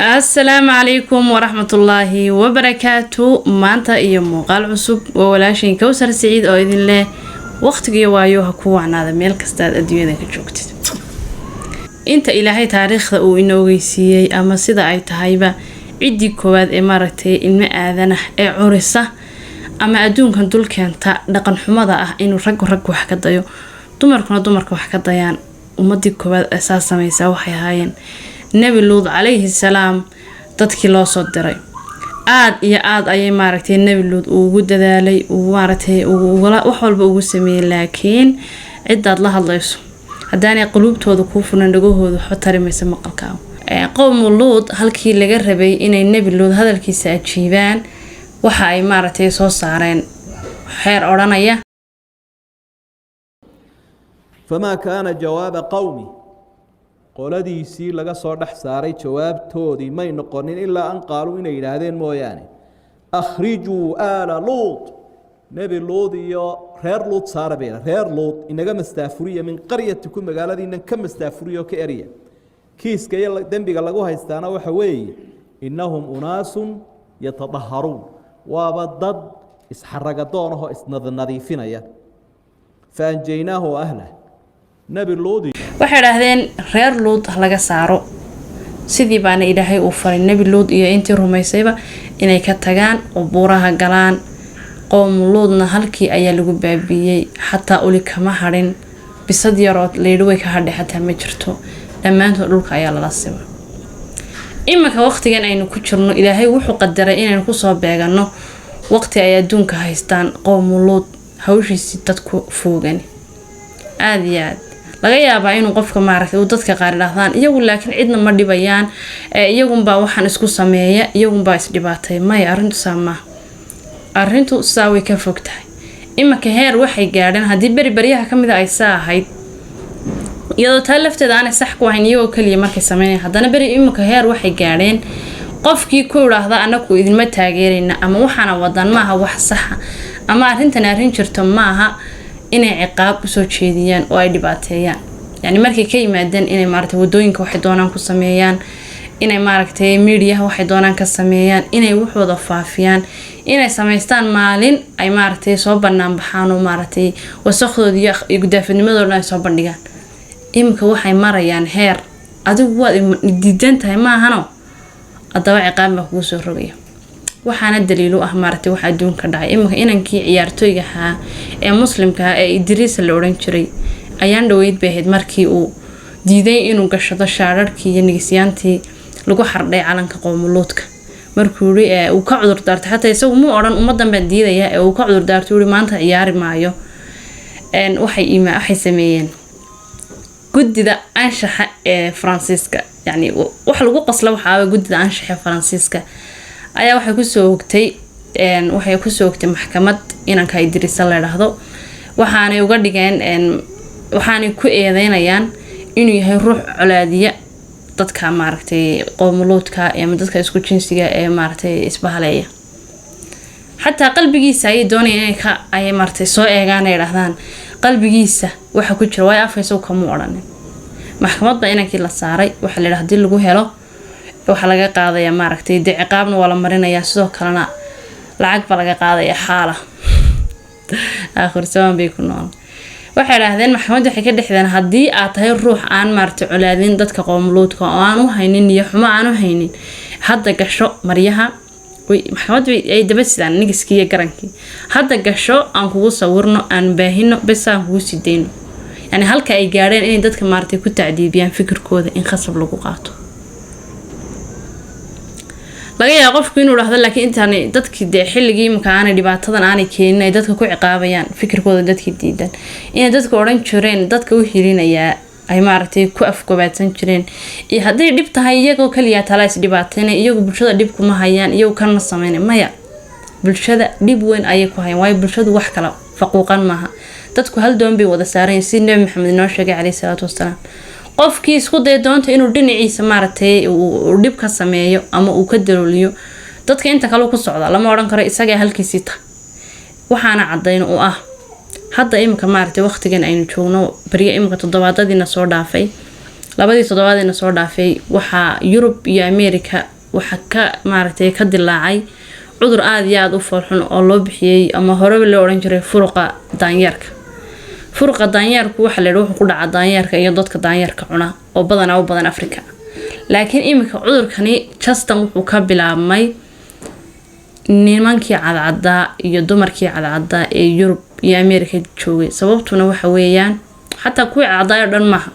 السلام عليكم ورحمة الله وبركاته. مانتا iyo muuqaal cusub oo walaashin Kawsar Saciid oo idin leh waqtiga waayo ha ku wacnaada meel kasta adduunyada ka joogtid. Inta Ilaahay taariikhda uu inoogeysiyay ama sida ay tahayba cidii koowaad ee maaragtay ilma aadana ee curisa ama adduunkan dulkeenta dhaqan xumada ah inuu rag wax ka dayo dumarkuna dumarka wax ka dayaan ummadii koowaad asaas sameeyay waxay ahaayeen Nabi Luud alayhi salaam dadkii loo soo diray aad iyo aad ayay maaragtay Nabi Luud ugu dadaalay uu maaragtay wax walba ugu sameeyay laakiin cidaad la hadlayso haddaanay qulubtooda ku funan dhagahooda xotarimaysa maqalkaaga qowm Luud halkii laga rabay inay Nabi Luud hadalkiisa ajiibaan waxa ay maaragtay soo saareen xeer oranaya فما كان جواب قومي قولديسي laga soo dhax saaray jawaabtoodii may noqonin ilaa an qaalu inay yiraahdeen mooyaane akhriju ala lut nabi lut iyo reer lut saarabeen reer lut inaga mastaafuriya min qaryatikum magaaladiina ka mastaafuriyo ka eriya kiiska iyo dambiga lagu haystaana waxa weeye innahum unaasun yatadahharun wa dad isxaragadoonho isnadiifinaya faanjaynahu ahla nabi lut waxay yiraahdeen reer Luud laga saaro sidii baana Ilaahay uu faray Nabi Luud iyo intii rumaysayba inay ka tagaan oo buuraha galaan qowm Luudna halkii ayaa lagu baabiyay xataa uli kama harin bisad yarood leedo way ka hadhay xataa ma jirto dhamaantood dhulka ayaa la simay imaka waqtigan aynu ku jirno Ilaahay wuxuu qadaray inaynu ku soo beegano waqti ay adduunka haystaan qowm Luud hawshiisi dadku foogan aad iyo aad laga yaabaa inuu qofka maaragtay uu dadka qaar dhahdaan iyagu laakiin cidna ma dhibayaan iyagu baa waxaan isku sameeya iyagu baa is dhibaatay may arintu saaway ka fogtahay imaka heer waxay gaadheen hadii bariyaha kamid ay saahayd iyadoo taa lafteeda aan sax ku ahayn iyagoo kaliya markay sameeyeen haddana imaka heer waxay gaadheen qofkii ku yiraahdo anaku idinma taageerina ama waxana wadan maaha wax sax ama arintan arin jirto maaha inay ciqaab soo jeediyaan oo ay dhibaateeyaan yani markay ka yimaadeen inay maaragtay wadooyinka waxay doonaan ku sameeyaan inay maaragtay media waxay doonaan ka sameeyaan inay waxooda faafiyaan inay sameystaan maalin ay maaragtay soo banaan baxaan oo maaragtay wasakhdooda iyo gudaafadnimadooda ay soo bandhigaan imka waxay marayaan heer adigu waad diidan tahay maahano adaba ciqaab ma kugu soo rogaya waxaana daliil u ah maartay waxa adduunka dhacay imka inankii ciyaartooyga ahaa ee muslimka ee Idris la oran jiray ayaan dhaweyd baahid markii uu diiday inuu gashado shaararkii iyo nigisyaantii lagu xardhay calanka qowm Luudka markuu uu ka cudur daartay xataa isagu ma oran ummadan baa diidaya ee uu ka cudur daartay maanta ciyaari maayo waxay sameeyeen gudida anshaxa ee Faransiiska yani wax lagu qasla waxa gudida anshaxa Faransiiska ayaa waxay ku soo ogtay maxkamad inanka Idris la yiraahdo waxaanay uga dhigeen waxaanay ku eedeynayaan inuu yahay ruux colaadiya dadka maaragtay qowm Luudka ama dadka isku jinsiga ee maaragtay isbahaleeya xataa qalbigiisa ay doonayeen ay maaragtay soo eegaan ay yiraahdaan qalbigiisa waxa ku jira way afayso kama oran maxkamadda inankii la saaray waxa la yiraahdaa lagu helo waxa laga qaadaya maaragtay ciqaabna wala marinaya sidoo kalena lacag ba laga qaadaya xaala aakhir sawan bay ku nool waxay raahdeen maxkamadda waxay ka dhixdeen hadii aad tahay ruux aan maaragtay colaadin dadka qowm Luudka oo aan u haynin iyo xumo aan u haynin hadda gasho maryaha maxkamaddu ay daba sidaan nigiskii garankii hadda gasho aan kugu sawirno aan baahino bas aan kugu sideyno yani halka ay gaareen in dadka maaragtay ku tacdiibiyaan fikirkooda in khasab lagu qaato laga yaabo qofku inuu raahdo laakiin intaan dadkii xilligii imka aan dhibaatadan aan keenin ay dadka ku ciqaabayaan fikirkooda dadkii diidan in dadka oran jireen dadka u hilinaya ay maaragtay ku afgobaadsan jireen iyo hadii dhib tahay iyagoo kaliya talaas dhibaateena iyagu bulshada dhib kuma hayaan iyagu kana sameeyeen maya bulshada dhib weyn ay ku hayaan way bulshadu wax kala faquuqan maaha dadku hal doon bay wada saareen si Nabi Maxamed noo sheegay kaleey salaatu wasalaam qofkii isku day doonta inuu dhinaciisa maaragtay uu dhib ka sameeyo ama uu ka dalooliyo dadka inta kale ku socda lama oran karo isaga halkiisii ta waxaana cadeyn oo ah hadda imka maaragtay waqtigan aynu joogno bariya imka toddobaadadiina soo dhaafay labadii toddobaadina soo dhaafay waxaa Yurub iyo America waxa ka maaragtay ka dilaacay cudur aad iyo aad u farxun oo loo bixiyay ama horeba loo oran jiray furuqa daanyeerka. furuqa daanyeerku waxa la yiraahdo ku dhaca daanyeerka iyo dadka daanyeerka cuna oo badan Afrika. laakiin imika cudurkani justan wuxuu ka bilaabmay nimankii cadcada iyo dumarkii cadcada ee Yurub iyo America joogay. sababtuna waxa weeyaan xataa kuwii cadcada dhan maaha.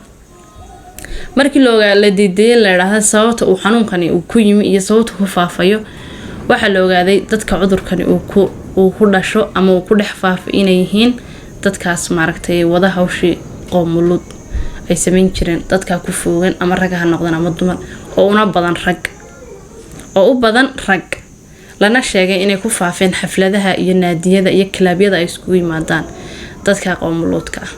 markii la diiday la yiraahdo sababta uu xanuunkani uu ku yimi iyo sababta ku faafayo waxa la ogaaday dadka cudurkani uu ku dhasho ama uu ku dhex faafo inay yihiin dadkaas maaragtay wada hawshii qoomulud ay sameyn jireen dadka ku foogan ama rag ha noqdaan ama dumar oo una badan rag lana sheegay inay ku faafeen xafladaha iyo naadiyada iyo kilaabyada ay isku yimaadaan dadka qoomuludka ah.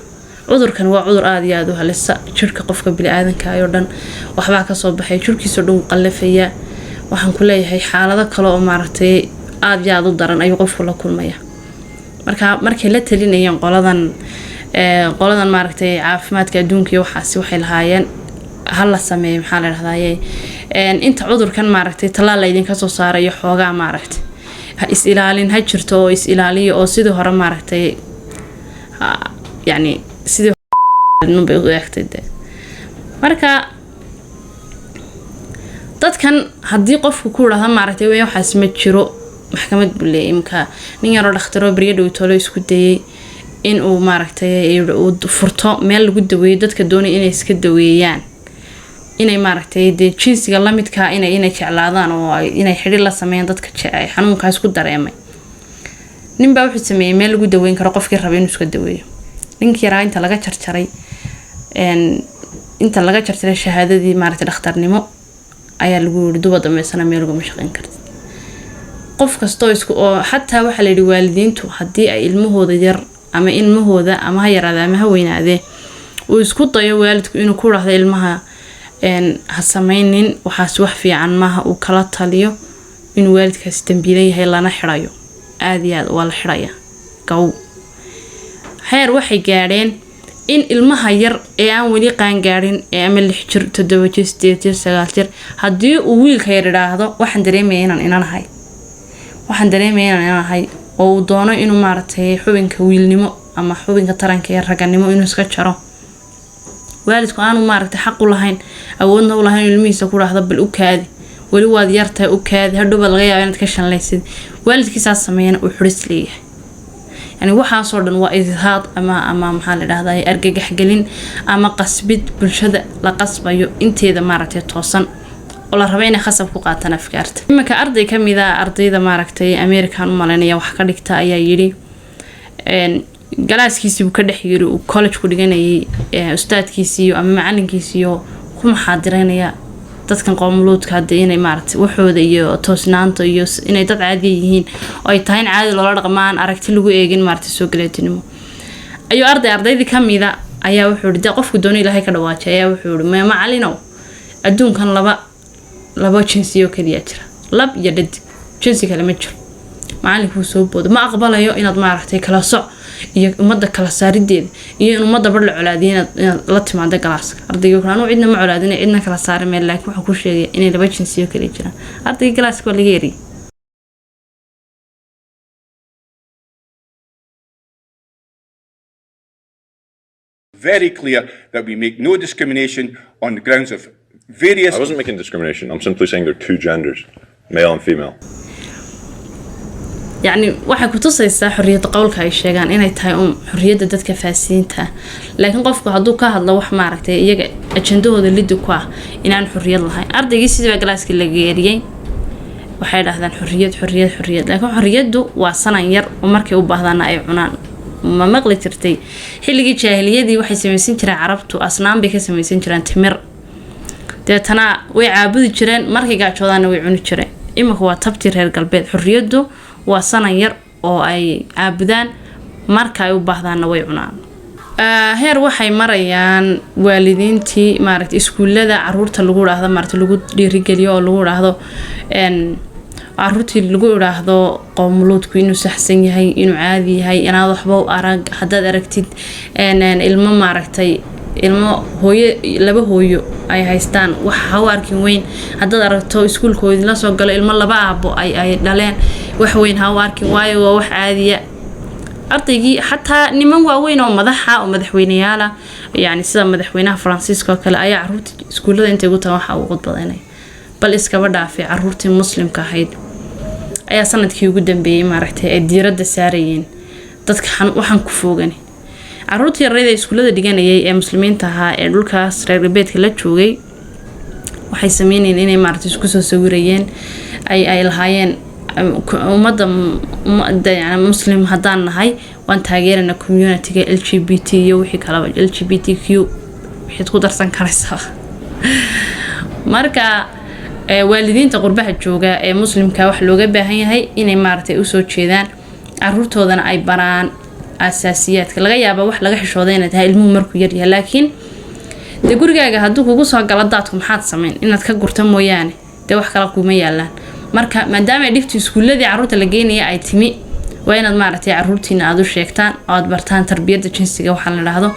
cudurkan waa cudur aad iyo aad u halisa jirka qofka bini'aadanka ayo dhan waxba ka soo baxay jirkiisa dhan qalafaya. waxaan ku leeyahay xaalado kale oo maaragtay aad iyo aad u daran ayuu qofku la kulmaya. markay la talinayeen qoladan maaragtay caafimaadka adduunka iyo waxaasi waxay lahaayeen hal la sameeyo maxaa la yiraahdaa inta cudurkan maaragtay talaal idin ka soo saarayo xoogaa maaragtay is ilaalin ha jirto oo is ilaaliyo oo sidii hore maaragtay yani sidii bay u eegtay. marka dadkan haddii qofku ku yiraahdo maaragtay waxaas ma jiro maxkamad buu leeyahay. imka nin yar oo dhakhtar oo bariyo tolo isku dayay in uu maaragtay uu furto meel lagu daweeyo dadka doonay inay iska daweeyaan inay maaragtay jinsiga la midka inay jeclaadaan oo inay xiriir la sameeyaan dadka xanuunkaas ku dareemay. nin baa wuxuu sameeyay meel lagu daweyn karo qofkii raba inuu iska daweeyo. ninkii yaraa inta laga jarjaray shahaadadii maaragtay dhakhtarnimo ayaa lagu yiri duba dhameysana meel uga shaqeyn kartid. qof kasto oo xataa waxa la yiri waalidiintu hadii ay ilmahooda yar ama ilmahooda ama ha yaraada ama ha weynaade uu isku dayo waalidku inuu ku raahdo ilmaha ha sameeynin waxaas wax fiican maaha uu kala taliyo inuu waalidkaas dambiilay yahay lana xirayo aad iyo aad waa la xiraya gow. heer waxay gaadheen in ilmaha yar ee aan wali qaan gaarin ee ama 6 jir 7 jir 8 jir 9 jir hadii uu wiilka yar yiraahdo waxaan dareemayaa inaan ahay oo uu doono inuu maaragtay xubinka wiilnimo ama xubinka taranka ee raganimo inuu iska jaro waalidku aanu maaragtay xaq u lahayn awoodna u lahayn ilmihiisa ku raahdo bal u kaadi wali waad yartahay u kaadi hadhow laga yaabo inaad ka shanlaysid waalidkiisa sameeyana uu xuris leeyahay. يعني waxaa soo dhan waa izhaad ama maxaa la yiraahdaa argagax gelin ama qasbid bulshada la qasbayo inteeda maaragtay toosan oo la rabo inay khasab ku qaataan afkaarta. imanka arday kamida ardayda maaragtay American u maleynaya wax ka dhigta ayaa yiri galaaskiisii uu ka dhex yiri uu college ku dhiganayay ustaadkiisii ama macalinkiisii ku maxaadireynaya dadkan qoomuluudka hadii inay maaragtay waxooda iyo toosnaanta iyo inay dad caadi yihiin oo ay tahay caadi loola dhaqmaan aragti lagu eegin maaragtay soo galeetinimo ayu ardaydii kamida ayaa wuxuu yiri qofku doonay Ilaahay ka dhawaajay ayaa wuxuu yiri ma macalinow adduunkan laba jinsiyo kaliya jira lab iyo dhadig jinsi kale ma jiro macalinku soo boodo ma aqbalayo inaad maaragtay kala soc iyo umada kala saarideed iyo in umada bar la colaadin la timaado galaaska ardayga waxaan cidna ma colaadin cidna kala saar meel laakiin waxa ku sheegay in laba jinsiyo kale jiraan ardayga galaaska waa laga yiri. Very clear that we make no discrimination on the grounds of various... I wasn't making discrimination. I'm simply saying there are two genders, male and female. يعني waxay ku tusaysaa xorriyada qowlka ay sheegaan inay tahay xorriyada dadka faasiinta laakiin qofku haduu ka hadlo wax maaragtay iyaga ajandahooda lid ku ah inaan xorriyad lahayn ardayga sidoo galaaska laga yeeriyay waxay dhahdaan xorriyad laakiin xorriyadu waa sanan yar oo markay u baahdaan ay cunaan ma maqli jirtay xilligii jaahiliyadii waxay sameeysan jireen carabtu asnaan bay ka sameeysan jireen timir deetana way caabudi jireen markay gaajoodana way cuni jireen imika waa tabti reer galbeed xorriyadu waa sanan yar oo ay caabudaan marka ay u baahdaan way cunaan. heer waxay marayaan waalidiintii maaragtay iskuulada caruurta lagu raahdo maaragtay lagu dhiirigeliyo oo lagu raahdo caruurtii lagu raahdo qoomuluudku inuu saxsan yahay inuu caadi yahay inaad waxba u arag hadaad aragtid ilmo maaragtay ilmo hooyo laba hooyo ay haystaan wax ha u arkin weyn haddaad aragto iskuulkoodii la soo galo ilmo laba aabo ay dhaleen wax weyn ha u arkin waayo waa wax caadiya ardaygii xataa niman waaweyn oo madaxa oo madaxweynayaal ah yani sida madaxweynaha Faransiiska oo kale ayaa caruurta iskuulada intay ugu tagaan waxa uu qodbadanay bal iskaba dhaafay caruurtii muslimka ahayd ayaa sanadkii ugu dambeeyay maaragtay ay diiradda saarayeen dadka waxaan ku foogani caruurtii yarayda iskuulada dhiganayay ee muslimiinta ahaa ee dhulkaas reer galbeedka la joogay waxay sameeyeen inay maaragtay isku soo sawirayeen ay lahaayeen ummadda yani muslim haddaan nahay waan taageerana community-ga LGBT iyo wixii kalaba LGBTQ wixii ku darsan karaysaa marka waalidiinta qurbaha jooga ee muslimka wax looga baahan yahay inay maaragtay u soo jeedaan caruurtoodana ay baraan asaasiyaadka laga yaabo wax laga xishooday inaad tahay ilmuhu markuu yar yahay laakiin de gurigaaga hadduu kugu soo galo daadku maxaad sameyn inaad ka gurto mooyaane de wax kale kuma yaalaan marka maadaama ay dhifti iskuuladii caruurta la geenayay ay timi waa inaad maaragtay caruurtiina aad u sheegtaan oo aad bartaan tarbiyadda jinsiga waxa la yiraahdo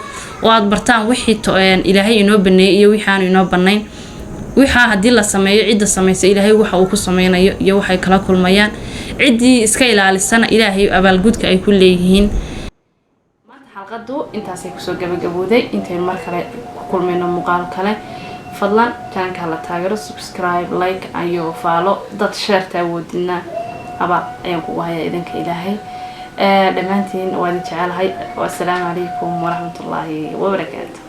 oo aad bartaan wixii ilaahay inoo baneeyay iyo wixii aan inoo banayn waxa hadii la sameeyo cid sameeyay ilaahay waxa uu ku sameeynayo iyo waxay kala kulmayaan cidii iska ilaalisana ilaahay abaalgudka ay ku leeyihiin maanta xalqadu intaas ay ku soo gabagabowday intay mar kale ku kulmayno muuqaal kale fadlan channelka la taageero subscribe like ayo follow dad share ta wadina aba ayaan ku waaya idinka ilaahay dhamaantiin waa idin jecelahay wa salaamu calaykum wa rahmatullaahi wa barakaatuh